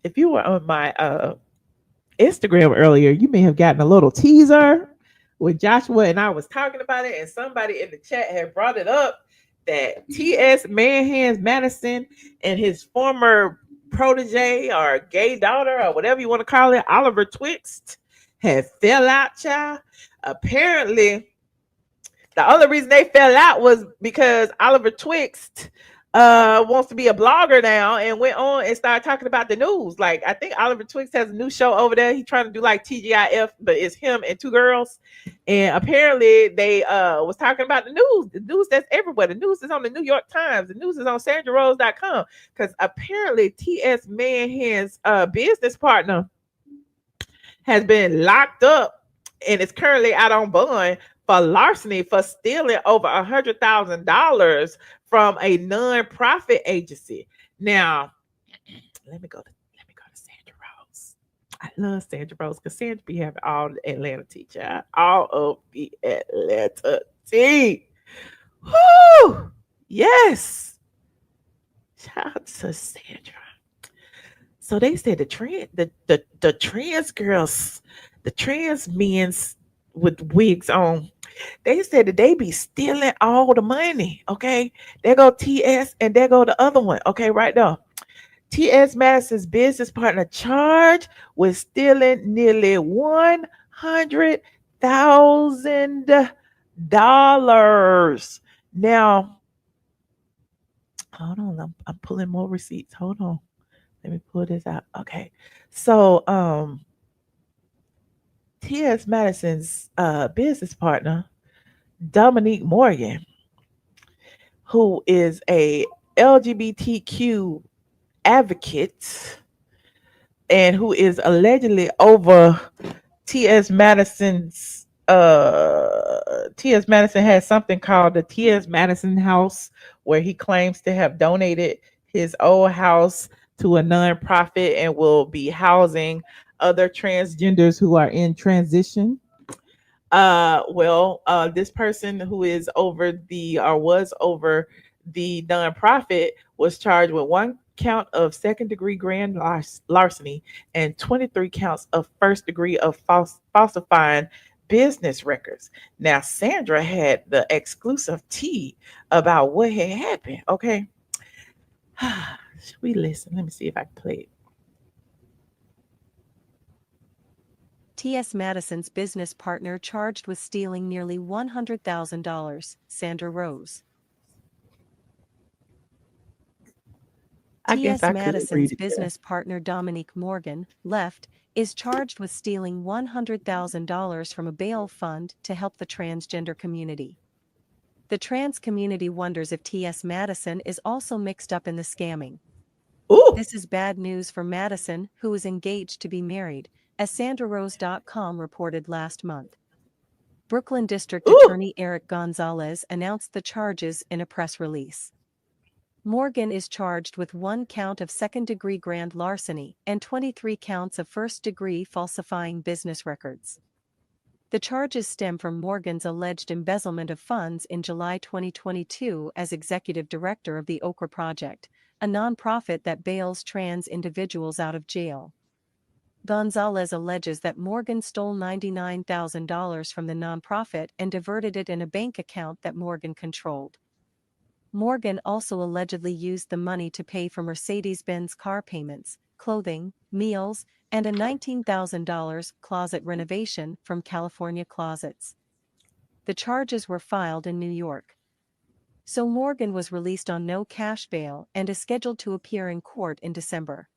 If you were on my Instagram earlier, you may have gotten a little teaser with Joshua and I was talking about it, and somebody in the chat had brought it up that T.S. Manhan's Madison and his former protege or gay daughter or whatever you want to call it, Oliver Twixt, had fell out, child. Apparently, the only reason they fell out was because Oliver Twixt wants to be a blogger now and went on and started talking about the news. Like I think Oliver Twixt has a new show over there. He's trying to do like TGIF, but it's him and two girls. And apparently they was talking about the news that's everywhere. The news is on the New York Times. The news is on SandraRose.com. Because apparently T.S. Manhan's business partner has been locked up and is currently out on bond for larceny for stealing over $100,000 from a non-profit agency. Now, let me go to Sandra Rose. I love Sandra Rose because Sandra be having all the Atlanta tea, child. All of the Atlanta tea. Whoo! Yes. Shout out to Sandra. So they said the trans girls, the trans men's with wigs on, they said that they be stealing all the money. Okay, there go TS and there go the other one. Okay, right there. TS Madison's business partner charged with stealing nearly $100,000. Now, hold on, I'm pulling more receipts. Hold on. Let me pull this out. Okay. So T.S. Madison's business partner, Dominique Morgan, who is a LGBTQ advocate and who is allegedly over T.S. Madison's T.S. Madison has something called the T.S. Madison House, where he claims to have donated his old house to a nonprofit and will be housing other transgenders who are in transition. This person who is over the or was over the nonprofit was charged with one count of second degree larceny and 23 counts of first degree of falsifying business records. Now, Sandra had the exclusive tea about what had happened. Okay. Should we listen? Let me see if I can play it. T.S. Madison's business partner charged with stealing nearly $100,000, Sandra Rose. I guess T.S. I could Madison's read it there. business partner Dominique Morgan, left, is charged with stealing $100,000 from a bail fund to help the transgender community. The trans community wonders if T.S. Madison is also mixed up in the scamming. Ooh. This is bad news for Madison, who is engaged to be married, as SandraRose.com reported last month. Brooklyn District Ooh. Attorney Eric Gonzalez announced the charges in a press release. Morgan is charged with one count of second-degree grand larceny and 23 counts of first-degree falsifying business records. The charges stem from Morgan's alleged embezzlement of funds in July 2022 as executive director of the Okra Project, a nonprofit that bails trans individuals out of jail. Gonzalez alleges that Morgan stole $99,000 from the nonprofit and diverted it in a bank account that Morgan controlled. Morgan also allegedly used the money to pay for Mercedes-Benz car payments, clothing, meals, and a $19,000 closet renovation from California Closets. The charges were filed in New York. So Morgan was released on no cash bail and is scheduled to appear in court in December.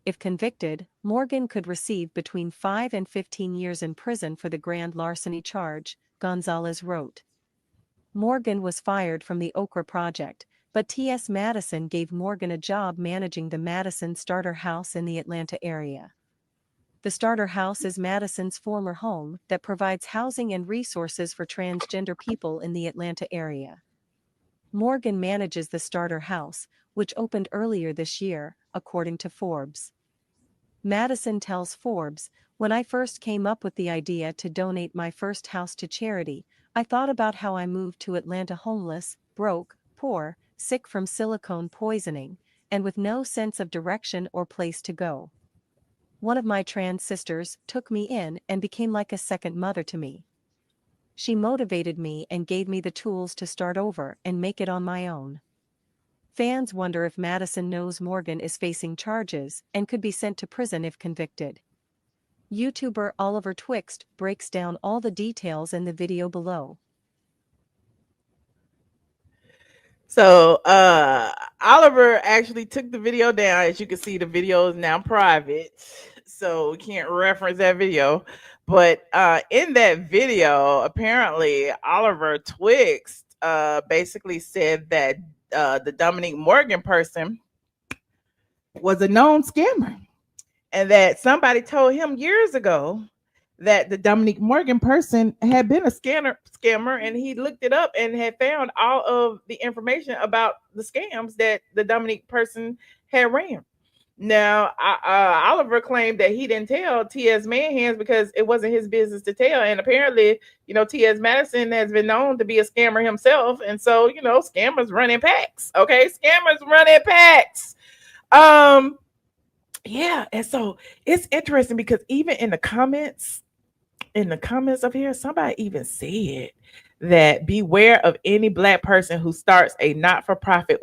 If convicted, Morgan could receive between 5 and 15 years in prison for the grand larceny charge, Gonzalez wrote. Morgan was fired from the Okra Project, but T.S. Madison gave Morgan a job managing the Madison Starter House in the Atlanta area. The Starter House is Madison's former home that provides housing and resources for transgender people in the Atlanta area. Morgan manages the Starter House, which opened earlier this year, according to Forbes. Madison tells Forbes, "When I first came up with the idea to donate my first house to charity, I thought about how I moved to Atlanta homeless, broke, poor, sick from silicone poisoning, and with no sense of direction or place to go. One of my trans sisters took me in and became like a second mother to me. She motivated me and gave me the tools to start over and make it on my own. Fans wonder if Madison knows Morgan is facing charges and could be sent to prison if convicted. YouTuber Oliver Twixt breaks down all the details in the video below. So Oliver actually took the video down. As you can see, the video is now private, so we can't reference that video. But in that video, apparently Oliver Twixt basically said that the Dominique Morgan person was a known scammer, and that somebody told him years ago that the Dominique Morgan person had been a scammer, and he looked it up and had found all of the information about the scams that the Dominique person had ran. Now, Oliver claimed that he didn't tell T.S. Manhands because it wasn't his business to tell. And apparently, T.S. Madison has been known to be a scammer himself. And so, scammers run in packs. Okay, scammers run in packs. Yeah, and so it's interesting because even in the comments of here, somebody even said that beware of any Black person who starts a not-for-profit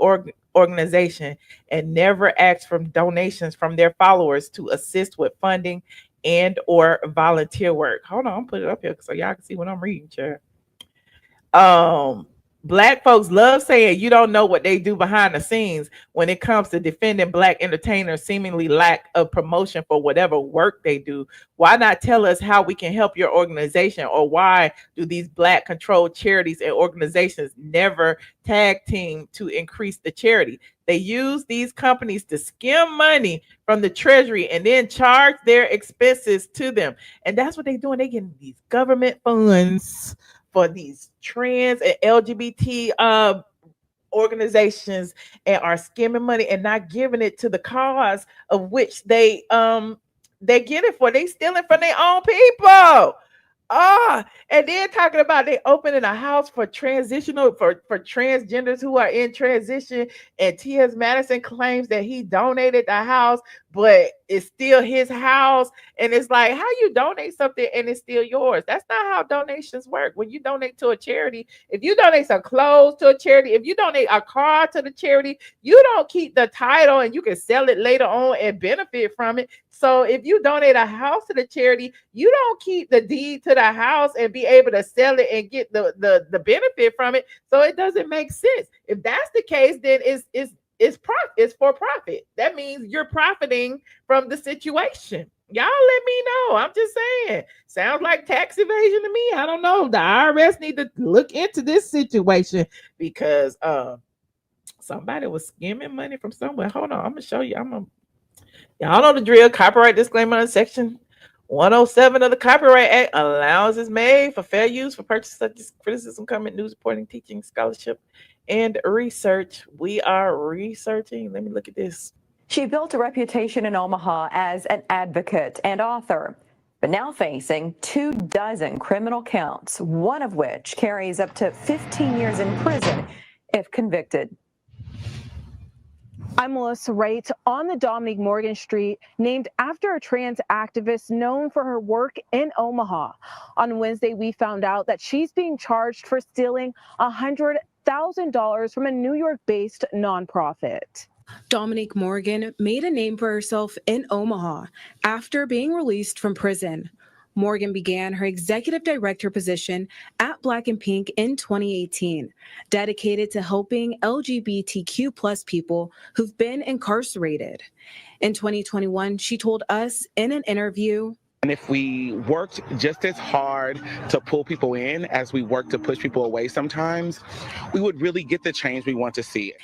organization and never asks for donations from their followers to assist with funding and or volunteer work. Hold on, I'm putting it up here so y'all can see what I'm reading, chair. Black folks love saying you don't know what they do behind the scenes when it comes to defending Black entertainers' seemingly lack of promotion for whatever work they do. Why not tell us how we can help your organization? Or why do these Black controlled charities and organizations never tag team to increase the charity? They use these companies to skim money from the treasury and then charge their expenses to them. And that's what they're doing. They're getting these government funds for these trans and LGBT organizations and are skimming money and not giving it to the cause of which they get it for. They stealing from their own people. And then talking about they opening a house for transitional for transgenders who are in transition, and T.S. Madison claims that he donated the house, but it's still his house. And it's like, how you donate something and it's still yours? That's not how donations work. When you donate to a charity, if you donate some clothes to a charity, if you donate a car to the charity, you don't keep the title and you can sell it later on and benefit from it. So if you donate a house to the charity, you don't keep the deed to the house and be able to sell it and get the benefit from it. So it doesn't make sense. If that's the case, then it's for profit. That means you're profiting from the situation. Y'all let me know. I'm just saying. Sounds like tax evasion to me. I don't know. The IRS need to look into this situation because somebody was skimming money from somewhere. Hold on. I'm gonna show you. Y'all know the drill. Copyright disclaimer in section 107 of the Copyright Act. Allowance is made for fair use for purposes such as criticism, comment, news reporting, teaching, scholarship, and research. We are researching. Let me look at this. She built a reputation in Omaha as an advocate and author, but now facing 24 criminal counts, one of which carries up to 15 years in prison if convicted. I'm Melissa Wright on the Dominique Morgan Street, named after a trans activist known for her work in Omaha. On Wednesday, we found out that she's being charged for stealing $100,000 from a New York-based nonprofit. Dominique Morgan made a name for herself in Omaha after being released from prison. Morgan began her executive director position at Black and Pink in 2018, dedicated to helping LGBTQ+ people who've been incarcerated. In 2021, she told us in an interview, and if we worked just as hard to pull people in as we work to push people away sometimes, we would really get the change we want to see.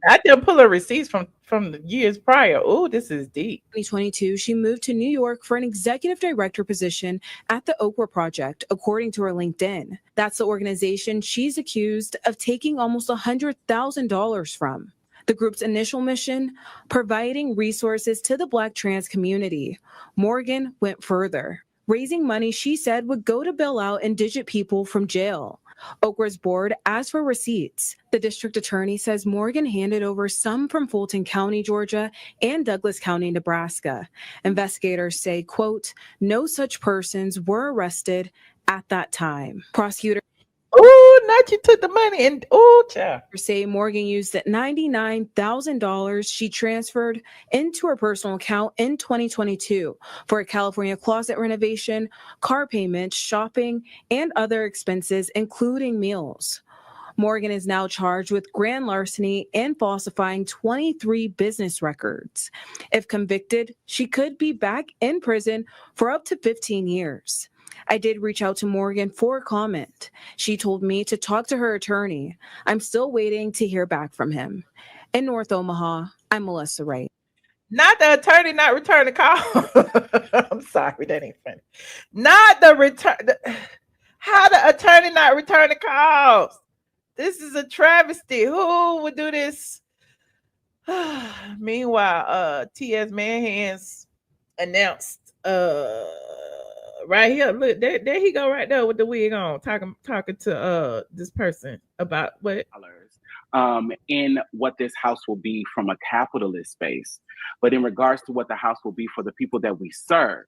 I didn't pull her receipts from the years prior. Oh, this is deep. 2022, she moved to New York for an executive director position at the Oakwood Project, according to her LinkedIn. That's the organization she's accused of taking almost $100,000 from. The group's initial mission, providing resources to the Black trans community. Morgan went further, raising money she said would go to bail out indigent people from jail. Okra's board asked for receipts. The district attorney says Morgan handed over some from Fulton County, Georgia, and Douglas County, Nebraska. Investigators say, quote, no such persons were arrested at that time. Prosecutors not you took the money and child. say Morgan used the $99,000 she transferred into her personal account in 2022 for a California closet renovation, car payments, shopping, and other expenses, including meals. Morgan is now charged with grand larceny and falsifying 23 business records. If convicted, she could be back in prison for up to 15 years. I did reach out to Morgan for comment. She told me to talk to her attorney. I'm still waiting to hear back from him. In North Omaha, I'm Melissa Wright. Not the attorney not returning call. I'm sorry, that ain't funny. Not the return. How the attorney not returning calls? This is a travesty. Who would do this? Meanwhile, T.S. Manhands announced right here. Look, there he go right there with the wig on, talking to this person about what in what this house will be from a capitalist space. But in regards to what the house will be for the people that we serve,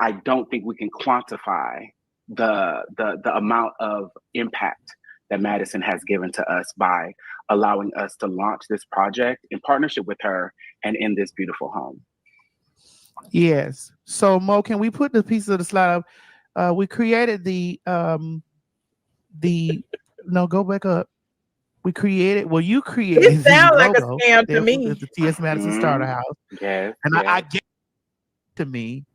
I don't think we can quantify the amount of impact that Madison has given to us by allowing us to launch this project in partnership with her and in this beautiful home. Yes. So Mo, can we put the piece of the slide up? We created no, go back up. You created it sounds like logo. A scam to me. The T.S. Madison Starter House. Yes. And yes. I get it to me.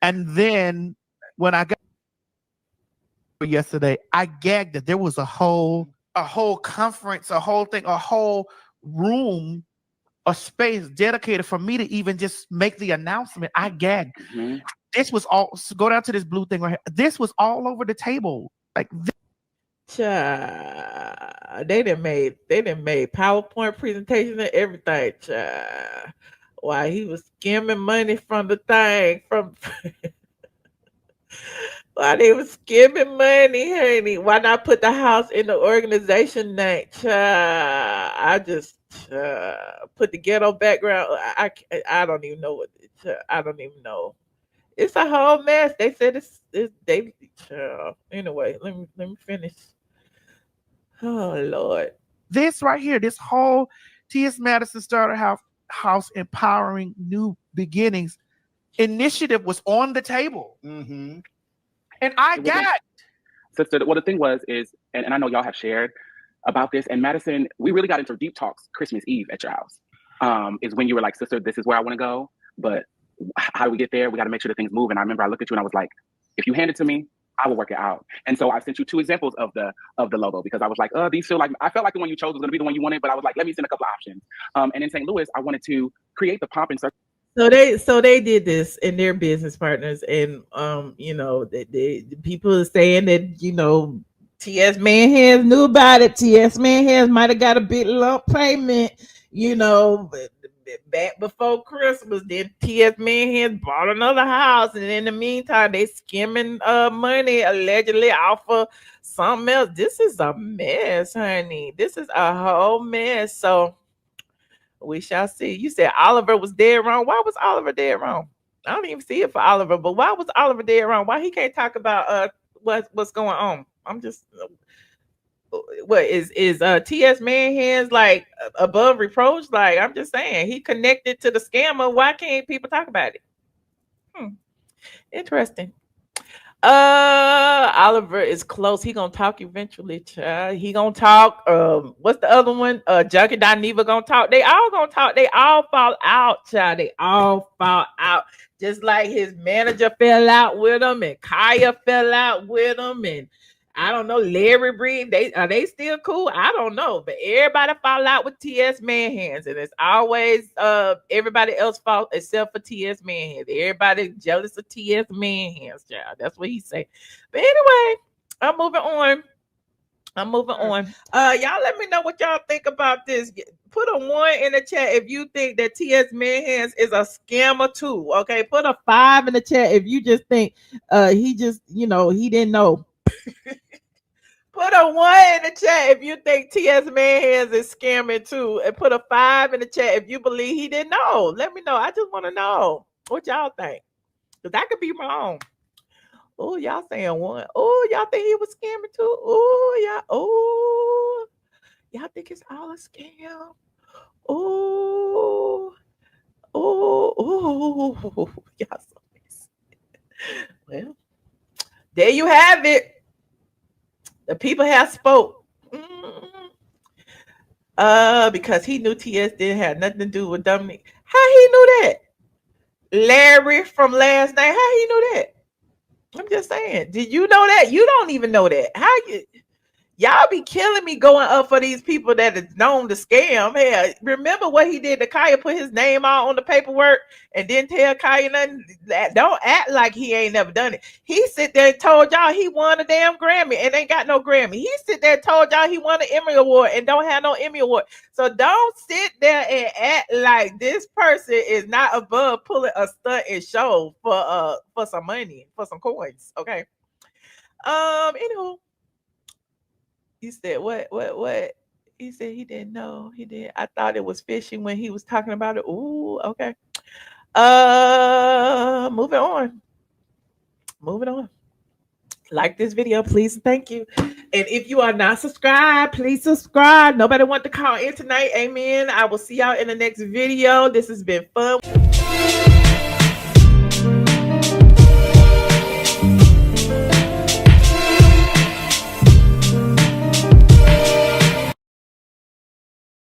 And then when I got yesterday, I gagged that there was a whole conference, a whole thing, a whole room, a space dedicated for me to even just make the announcement. I gagged. Mm-hmm. This was all. So go down to this blue thing right here. This was all over the table. Like they done made PowerPoint presentations and everything. Why he was skimming money from the thing from. Why they was skimming money, honey? Why not put the house in the organization name? I just put the ghetto background. I don't even know what. I don't even know. It's a whole mess. They said it's they. Anyway, let me finish. Oh Lord, this right here, this whole T.S. Madison Starter House Empowering New Beginnings initiative was on the table. Mm-hmm. And I got sister. Well, the thing is, and I know y'all have shared about this. And Madison, we really got into deep talks Christmas Eve at your house. Is when you were like, sister, this is where I want to go, but how do we get there? We got to make sure that things move. And I remember I looked at you and I was like, if you hand it to me, I will work it out. And so I sent you 2 examples of the logo because I was like, these feel like, I felt like the one you chose was going to be the one you wanted, but I was like, let me send a couple of options. And in St. Louis, I wanted to create the pomp and circumstance. So they did this in their business partners, and the people are saying that T.S. Manhands knew about it. T.S. Manhands might have got a big lump payment, back before Christmas. Then T.S. Manhands bought another house, and in the meantime, they skimming money allegedly off of something else. This is a mess, honey. This is a whole mess. So. We shall see. You said Oliver was dead wrong. Why was Oliver dead wrong? I don't even see it for Oliver, but why was Oliver dead wrong? Why he can't talk about what's going on? I'm just what is T.S. Manhands like above reproach? Like I'm just saying he connected to the scammer. Why can't people talk about it? Interesting. Oliver is close. He gonna talk eventually, child. He gonna talk. What's the other one? Junkie Dineva gonna talk. They all gonna talk. They all fall out, child. They all fall out. Just like his manager fell out with him, and Kaya fell out with him, and I don't know, Larry Breed. Are they still cool? I don't know, but everybody fall out with T.S. Manhands, and it's always everybody else fault except for T.S. Manhands. Everybody jealous of T.S. Manhands, child. That's what he say. But anyway, I'm moving on. Y'all let me know what y'all think about this. Put a 1 in the chat if you think that T.S. Manhands is a scammer too. Okay, put a 5 in the chat if you just think he just he didn't know. Put a 1 in the chat if you think T.S. Manhands is scamming too, and put a 5 in the chat if you believe he didn't know. Let me know. I just want to know what y'all think, because I could be wrong. Oh, y'all saying 1. Oh, y'all think he was scamming too? Oh, y'all think it's all a scam? Oh, y'all so messy. Well, there you have it. The people have spoke. Because he knew TS didn't have nothing to do with Dominique. How he knew that? Larry from last night. How he knew that? I'm just saying. Did you know that? You don't even know that. How you? Y'all be killing me going up for these people that is known to scam. Hey, remember what he did to Kaya? Put his name out on the paperwork and didn't tell Kaya nothing. Don't act like he ain't never done it. He sit there and told y'all he won a damn Grammy and ain't got no Grammy. He sit there and told y'all he won an Emmy Award and don't have no Emmy Award. So don't sit there and act like this person is not above pulling a stunt and show for some money, for some coins. Okay. Anywho. He said, what? He said he didn't know. He did. I thought it was fishing when he was talking about it. Ooh, okay. Moving on. Like this video, please. Thank you. And if you are not subscribed, please subscribe. Nobody want to call in tonight. Amen. I will see y'all in the next video. This has been fun.